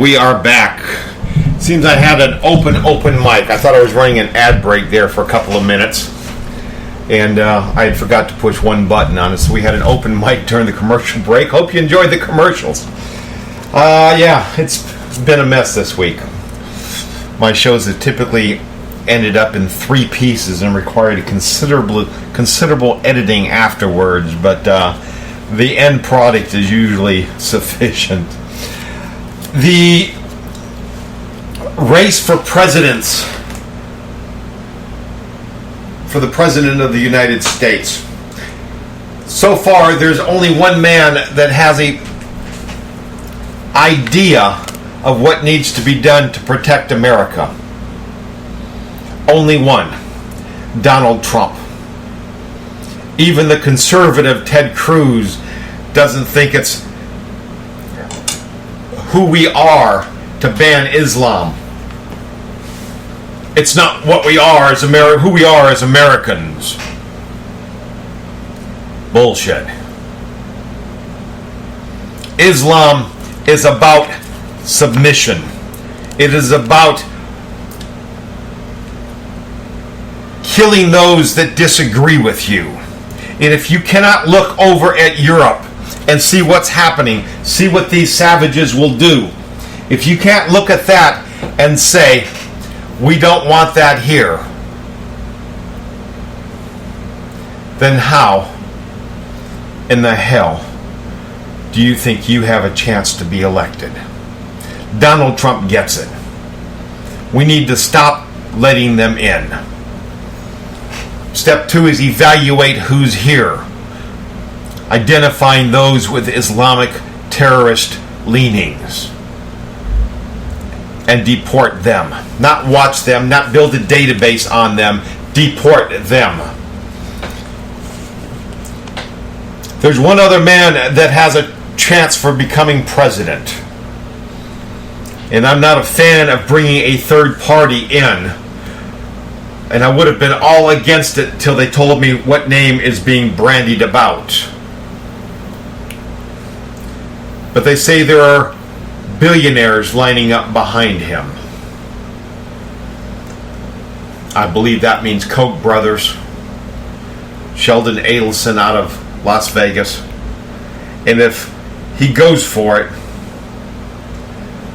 we are back. Seems I had an open mic. I thought I was running an ad break there for a couple of minutes. And I had forgot to push one button on it, so we had an open mic during the commercial break. Hope you enjoyed the commercials. Yeah, it's been a mess this week. My shows have typically ended up in 3 pieces and required considerable editing afterwards, but the end product is usually sufficient. The race for presidents, for the President of the United States. So far, there's only one man that has a idea of what needs to be done to protect America. Only one. Donald Trump. Even the conservative Ted Cruz doesn't think it's who we are to ban Islam. It's not what we are as who we are as Americans. Bullshit. Islam is about submission. It is about killing those that disagree with you. And if you cannot look over at Europe and see what's happening, see what these savages will do, if you can't look at that and say, we don't want that here, then how in the hell do you think you have a chance to be elected? Donald Trump gets it. We need to stop letting them in. Step 2 is evaluate who's here. Identifying those with Islamic terrorist leanings. And deport them. Not watch them, not build a database on them. Deport them. There's one other man that has a chance for becoming president. And I'm not a fan of bringing a third party in. And I would have been all against it till they told me what name is being bandied about. But they say there are billionaires lining up behind him. I believe that means Koch brothers, Sheldon Adelson out of Las Vegas. And if he goes for it,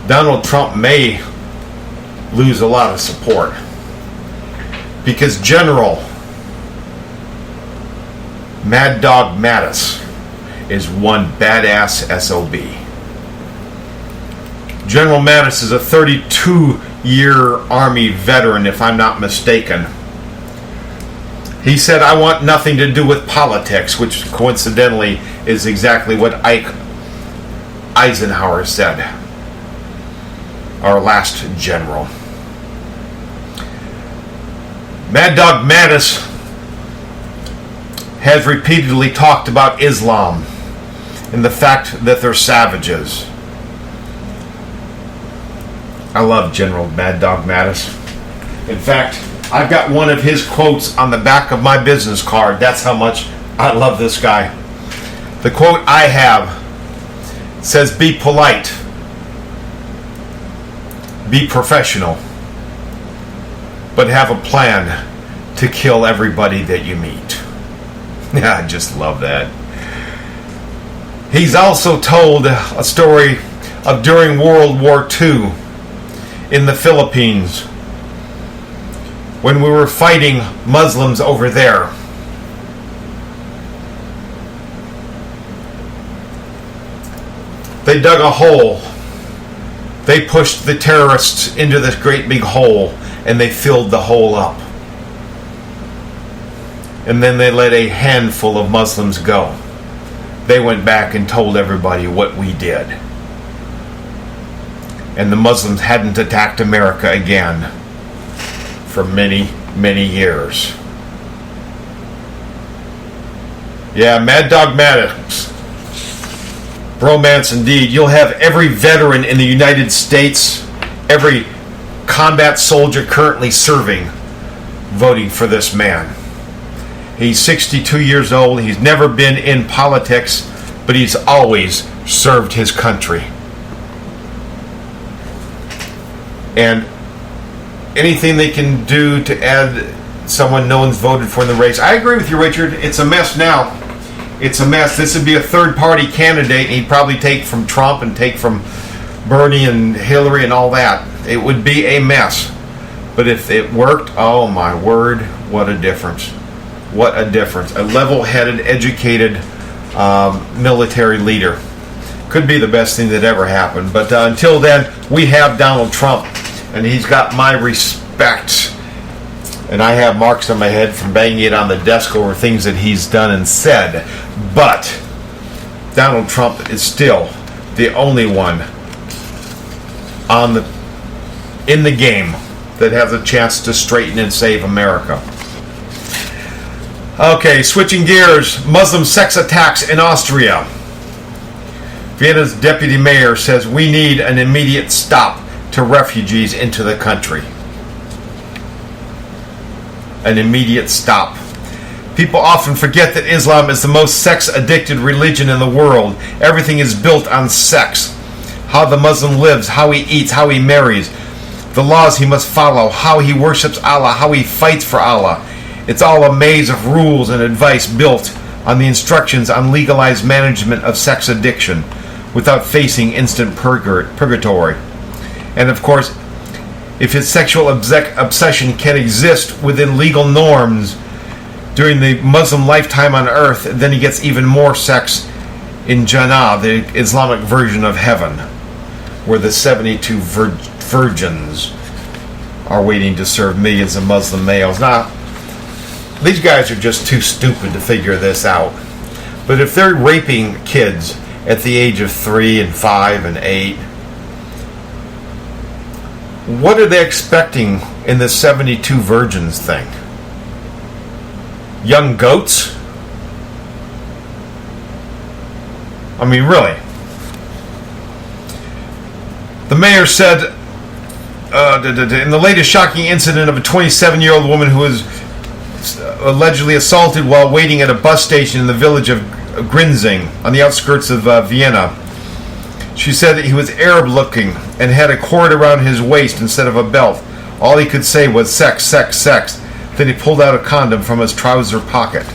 Donald Trump may lose a lot of support. Because General Mad Dog Mattis is one badass SOB. General Mattis is a 32-year Army veteran, if I'm not mistaken. He said, I want nothing to do with politics, which coincidentally is exactly what Ike Eisenhower said, our last general. Mad Dog Mattis has repeatedly talked about Islam and the fact that they're savages. I love General Mad Dog Mattis. In fact, I've got one of his quotes on the back of my business card. That's how much I love this guy. The quote I have says, be polite, be professional, but have a plan to kill everybody that you meet. Yeah, I just love that. He's also told a story of during World War II in the Philippines when we were fighting Muslims over there. They dug a hole. They pushed the terrorists into this great big hole and they filled the hole up. And then they let a handful of Muslims go. They went back and told everybody what we did. And the Muslims hadn't attacked America again for many, many years. Yeah, Mad Dog Mattis. Bromance indeed. You'll have every veteran in the United States, every combat soldier currently serving, voting for this man. He's 62 years old. He's never been in politics, but he's always served his country. and anything they can do to add someone no one's voted for in the race. I agree with you, Richard. It's a mess now. It's a mess. This would be a third-party candidate, and he'd probably take from Trump and take from Bernie and Hillary and all that. It would be a mess. But if it worked, oh my word, what a difference. What a difference. A level-headed, educated military leader. Could be the best thing that ever happened. But until then, we have Donald Trump, and he's got my respect. And I have marks on my head from banging it on the desk over things that he's done and said. But Donald Trump is still the only one in the game that has a chance to straighten and save America. Okay, switching gears. Muslim sex attacks in Austria. Vienna's deputy mayor says we need an immediate stop to refugees into the country. An immediate stop. People often forget that Islam is the most sex-addicted religion in the world. Everything is built on sex. How the Muslim lives, how he eats, how he marries, the laws he must follow, how he worships Allah, how he fights for Allah. It's all a maze of rules and advice built on the instructions on legalized management of sex addiction without facing instant purgatory. And of course, if his sexual obsession can exist within legal norms during the Muslim lifetime on earth, then he gets even more sex in Jannah, the Islamic version of heaven, where the 72 virgins are waiting to serve millions of Muslim males. Now, these guys are just too stupid to figure this out. But if they're raping kids at the age of 3 and 5 and 8, what are they expecting in the 72 virgins thing? Young goats? I mean, really. The mayor said, in the latest shocking incident of a 27-year-old woman who was allegedly assaulted while waiting at a bus station in the village of Grinzing on the outskirts of Vienna, she said that he was Arab-looking and had a cord around his waist instead of a belt. All he could say was sex, sex, sex. Then he pulled out a condom from his trouser pocket.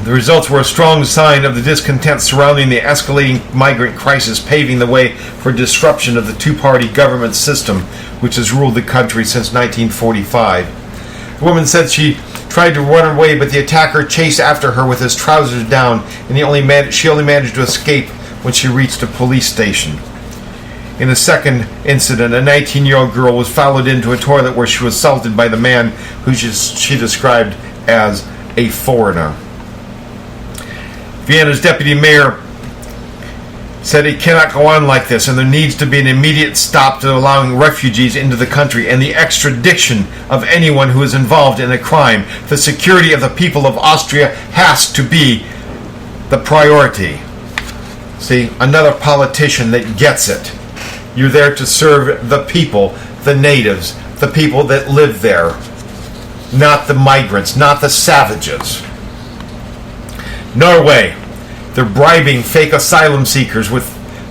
The results were a strong sign of the discontent surrounding the escalating migrant crisis, paving the way for disruption of the two-party government system which has ruled the country since 1945. The woman said she tried to run away, but the attacker chased after her with his trousers down, and she only managed to escape when she reached a police station. In a second incident, a 19-year-old girl was followed into a toilet where she was assaulted by the man who she described as a foreigner. Vienna's deputy mayor said it cannot go on like this, and there needs to be an immediate stop to allowing refugees into the country and the extradition of anyone who is involved in a crime. The security of the people of Austria has to be the priority. See, another politician that gets it. You're there to serve the people, the natives, the people that live there, not the migrants, not the savages. Norway, they're bribing fake asylum seekers with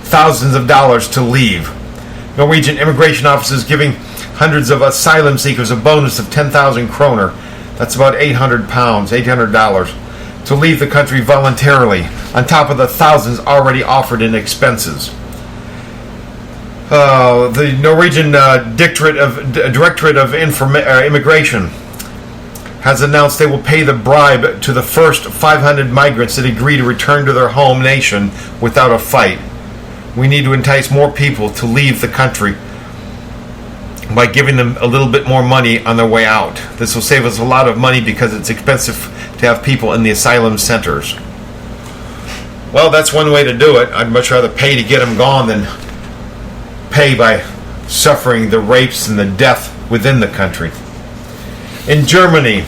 thousands of dollars to leave. Norwegian immigration offices giving hundreds of asylum seekers a bonus of 10,000 kroner, that's about £800, $800, to leave the country voluntarily, on top of the thousands already offered in expenses. The Norwegian Directorate of Immigration has announced they will pay the bribe to the first 500 migrants that agree to return to their home nation without a fight. We need to entice more people to leave the country by giving them a little bit more money on their way out. This will save us a lot of money because it's expensive to have people in the asylum centers. Well, that's one way to do it. I'd much rather pay to get them gone than pay by suffering the rapes and the death within the country. In Germany,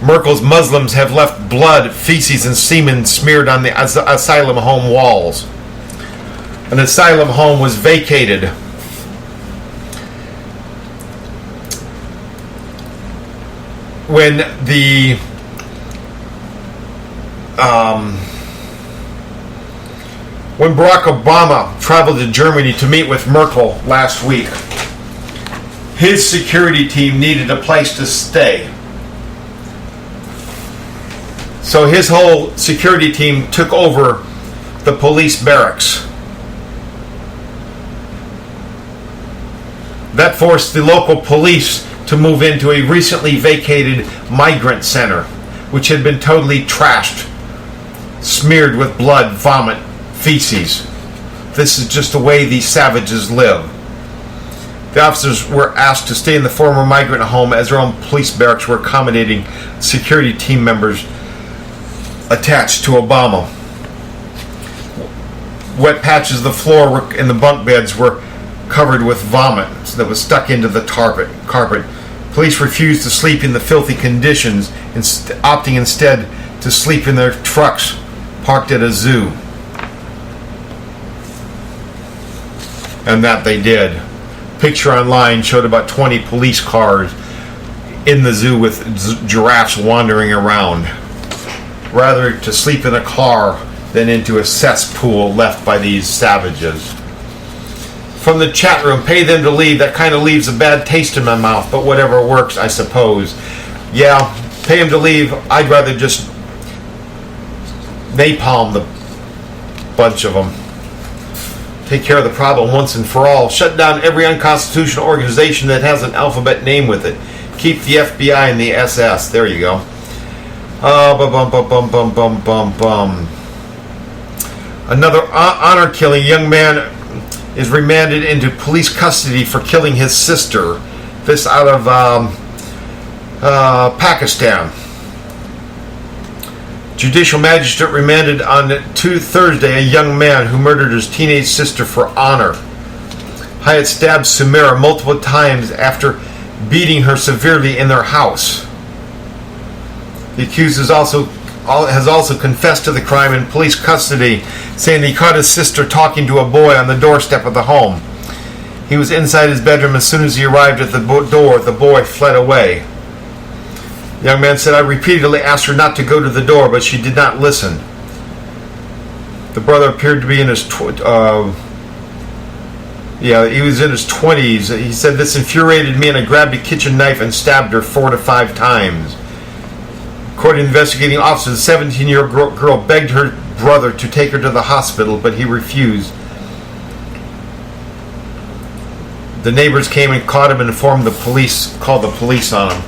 Merkel's Muslims have left blood, feces, and semen smeared on the asylum home walls. An asylum home was vacated when Barack Obama traveled to Germany to meet with Merkel last week. his security team needed a place to stay. So his whole security team took over the police barracks. That forced the local police to move into a recently vacated migrant center, which had been totally trashed, smeared with blood, vomit, feces. This is just the way these savages live. The officers were asked to stay in the former migrant home as their own police barracks were accommodating security team members attached to Obama. Wet patches of the floor in the bunk beds were covered with vomit that was stuck into the carpet. Police refused to sleep in the filthy conditions, opting instead to sleep in their trucks parked at a zoo. And that they did. Picture online showed about 20 police cars in the zoo with giraffes wandering around. Rather to sleep in a car than into a cesspool left by these savages. From the chat room, pay them to leave. That kind of leaves a bad taste in my mouth, but whatever works, I suppose. Yeah, pay them to leave. I'd rather just napalm the bunch of them. Take care of the problem once and for all. Shut down every unconstitutional organization that has an alphabet name with it. Keep the FBI and the SS. There you go. Another honor killing. Young man is remanded into police custody for killing his sister. This out of Pakistan. Judicial magistrate remanded on Thursday a young man who murdered his teenage sister for honor. Hyatt stabbed Sumera multiple times after beating her severely in their house. The accused has also confessed to the crime in police custody, saying that he caught his sister talking to a boy on the doorstep of the home. He was inside his bedroom. As soon as he arrived at the door, the boy fled away. The young man said, I repeatedly asked her not to go to the door, but she did not listen. The brother appeared to be in his he was in his 20s. He said, this infuriated me and I grabbed a kitchen knife and stabbed her 4 to 5 times. According to investigating officers, the 17-year-old girl begged her brother to take her to the hospital, but he refused. The neighbors came and caught him and called the police on him.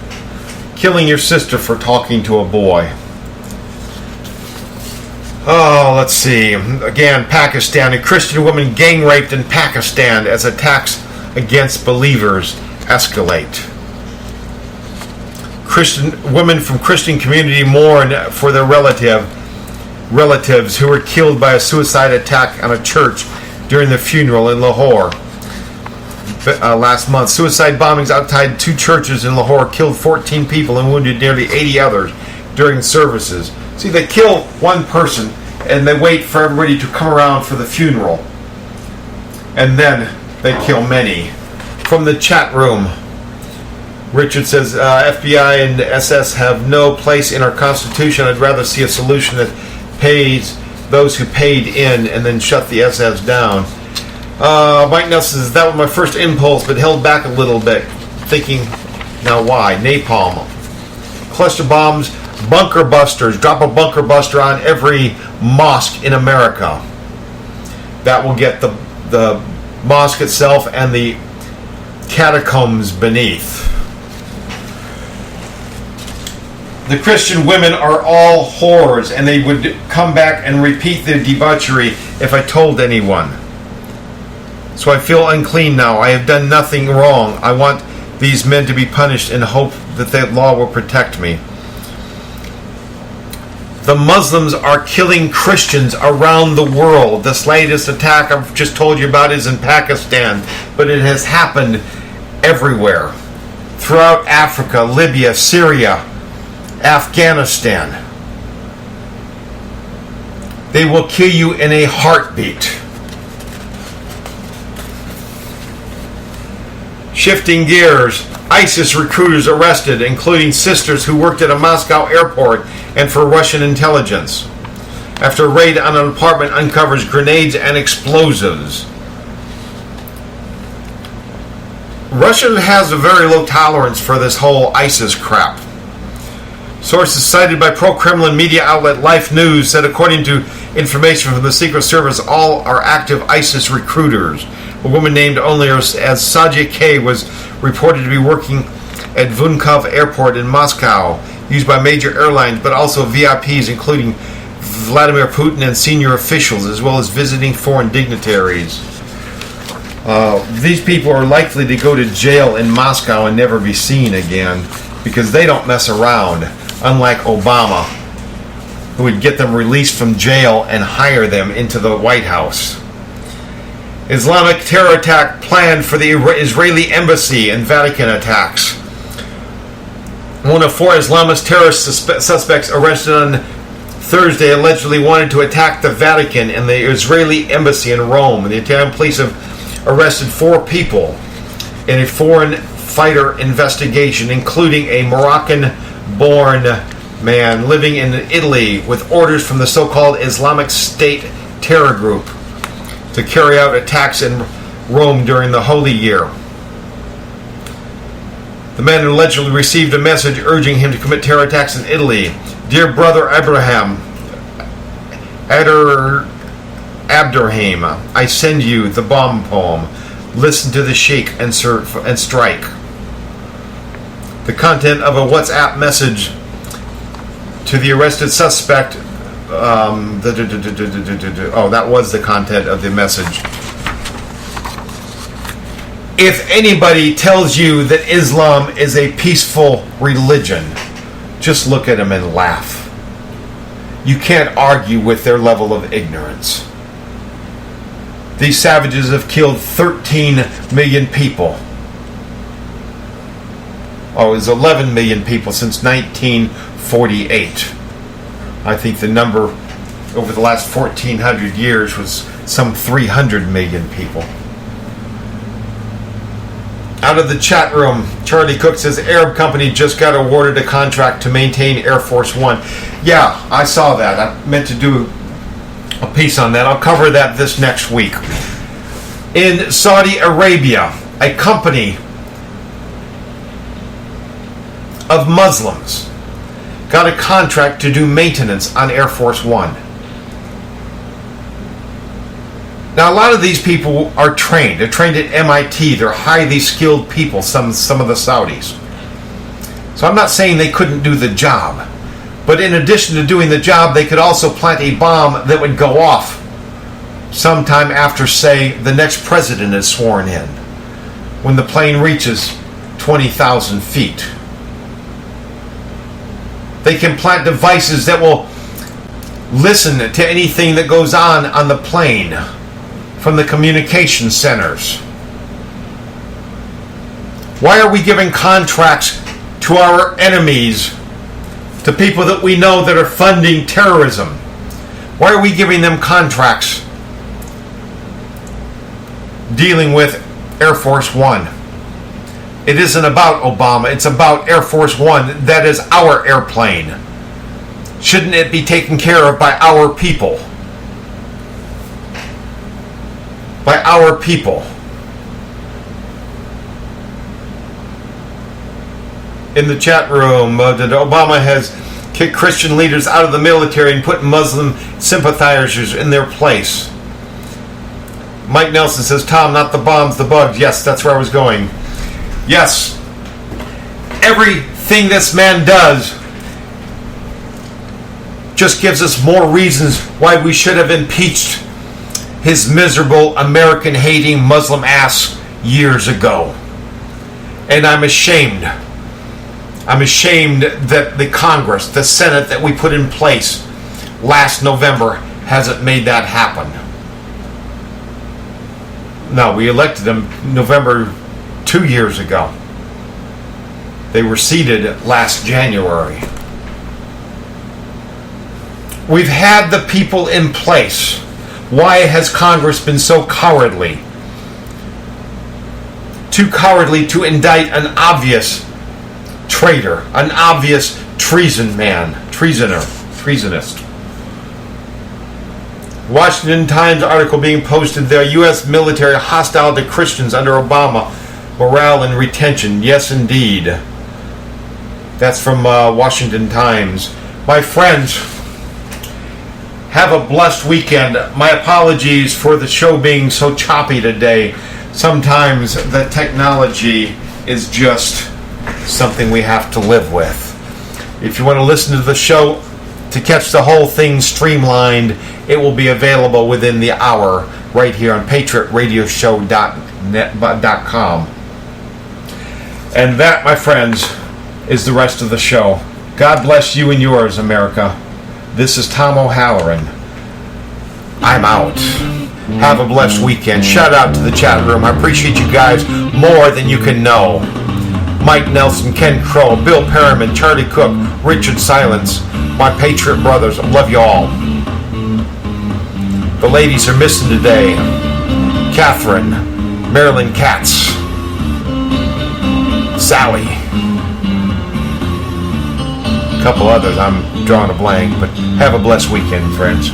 Killing your sister for talking to a boy. Oh, let's see. Again, Pakistan. A Christian woman gang raped in Pakistan as attacks against believers escalate. Women from Christian community mourn for their relatives who were killed by a suicide attack on a church during the funeral in Lahore. Last month, suicide bombings outside 2 churches in Lahore killed 14 people and wounded nearly 80 others during services. See, they kill one person and they wait for everybody to come around for the funeral. And then they kill many. From the chat room, Richard says, FBI and SS have no place in our Constitution. I'd rather see a solution that pays those who paid in and then shut the SS down. Mike Nelson says, that was my first impulse, but held back a little bit, thinking, now why? Napalm. Cluster bombs, bunker busters. Drop a bunker buster on every mosque in America. That will get the mosque itself and the catacombs beneath. The Christian women are all whores, and they would come back and repeat their debauchery if I told anyone. So I feel unclean now. I have done nothing wrong. I want these men to be punished in hope that the law will protect me. The Muslims are killing Christians around the world. This latest attack I've just told you about is in Pakistan, but it has happened everywhere. Throughout Africa, Libya, Syria, Afghanistan. They will kill you in a heartbeat. Shifting gears, ISIS recruiters arrested, including sisters who worked at a Moscow airport and for Russian intelligence. After a raid on an apartment uncovers grenades and explosives. Russia has a very low tolerance for this whole ISIS crap. Sources cited by pro-Kremlin media outlet Life News said, according to information from the Secret Service, all are active ISIS recruiters. A woman named only as Sadia K was reported to be working at Vunkov Airport in Moscow, used by major airlines, but also VIPs, including Vladimir Putin and senior officials, as well as visiting foreign dignitaries. These people are likely to go to jail in Moscow and never be seen again, because they don't mess around, unlike Obama, who would get them released from jail and hire them into the White House. Islamic terror attack planned for the Israeli embassy and Vatican attacks. One of 4 Islamist terrorist suspects arrested on Thursday allegedly wanted to attack the Vatican and the Israeli embassy in Rome. The Italian police have arrested 4 people in a foreign fighter investigation, including a Moroccan-born man living in Italy with orders from the so-called Islamic State terror group to carry out attacks in Rome during the Holy Year. The man allegedly received a message urging him to commit terror attacks in Italy. Dear brother Abraham, Abdurrahim, I send you the bomb poem. Listen to the sheikh and strike. The content of a WhatsApp message to the arrested suspect. That was the content of the message. If anybody tells you that Islam is a peaceful religion, just look at them and laugh. You can't argue with their level of ignorance. These savages have killed 13 million people. Oh, it was 11 million people since 1948. I think the number over the last 1,400 years was some 300 million people. Out of the chat room, Charlie Cook says Arab company just got awarded a contract to maintain Air Force One. Yeah, I saw that. I meant to do a piece on that. I'll cover that this next week. In Saudi Arabia, a company of Muslims got a contract to do maintenance on Air Force One. Now, a lot of these people are trained. They're trained at MIT. They're highly skilled people, some of the Saudis. So I'm not saying they couldn't do the job. But in addition to doing the job, they could also plant a bomb that would go off sometime after, say, the next president is sworn in, when the plane reaches 20,000 feet. They can plant devices that will listen to anything that goes on the plane from the communication centers. Why are we giving contracts to our enemies, to people that we know that are funding terrorism? Why are we giving them contracts dealing with Air Force One? It isn't about Obama, it's about Air Force One. That is our airplane. Shouldn't it be taken care of by our people? By our people. In the chat room, that Obama has kicked Christian leaders out of the military and put Muslim sympathizers in their place. Mike Nelson says, Tom, not the bombs, the bugs. Yes, that's where I was going. Yes, everything this man does just gives us more reasons why we should have impeached his miserable American-hating Muslim ass years ago. And I'm ashamed. I'm ashamed that the Congress, the Senate that we put in place last November hasn't made that happen. No, we elected him November 2 years ago. They were seated last January. We've had the people in place. Why has Congress been so cowardly? Too cowardly to indict an obvious traitor, an obvious treasonist. Washington Times article being posted there, U.S. military hostile to Christians under Obama. Morale and retention, yes indeed. That's from Washington Times. My friends, have a blessed weekend. My apologies for the show being so choppy today. Sometimes the technology is just something we have to live with. If you want to listen to the show to catch the whole thing streamlined, it will be available within the hour right here on patriotradioshow.com. And that, my friends, is the rest of the show. God bless you and yours, America. This is Tom O'Halloran. I'm out. Have a blessed weekend. Shout out to the chat room. I appreciate you guys more than you can know. Mike Nelson, Ken Crow, Bill Perriman, Charlie Cook, Richard Silence, my Patriot brothers. I love you all. The ladies are missing today. Catherine, Marilyn Katz, Sally. A couple others, I'm drawing a blank, but have a blessed weekend, friends.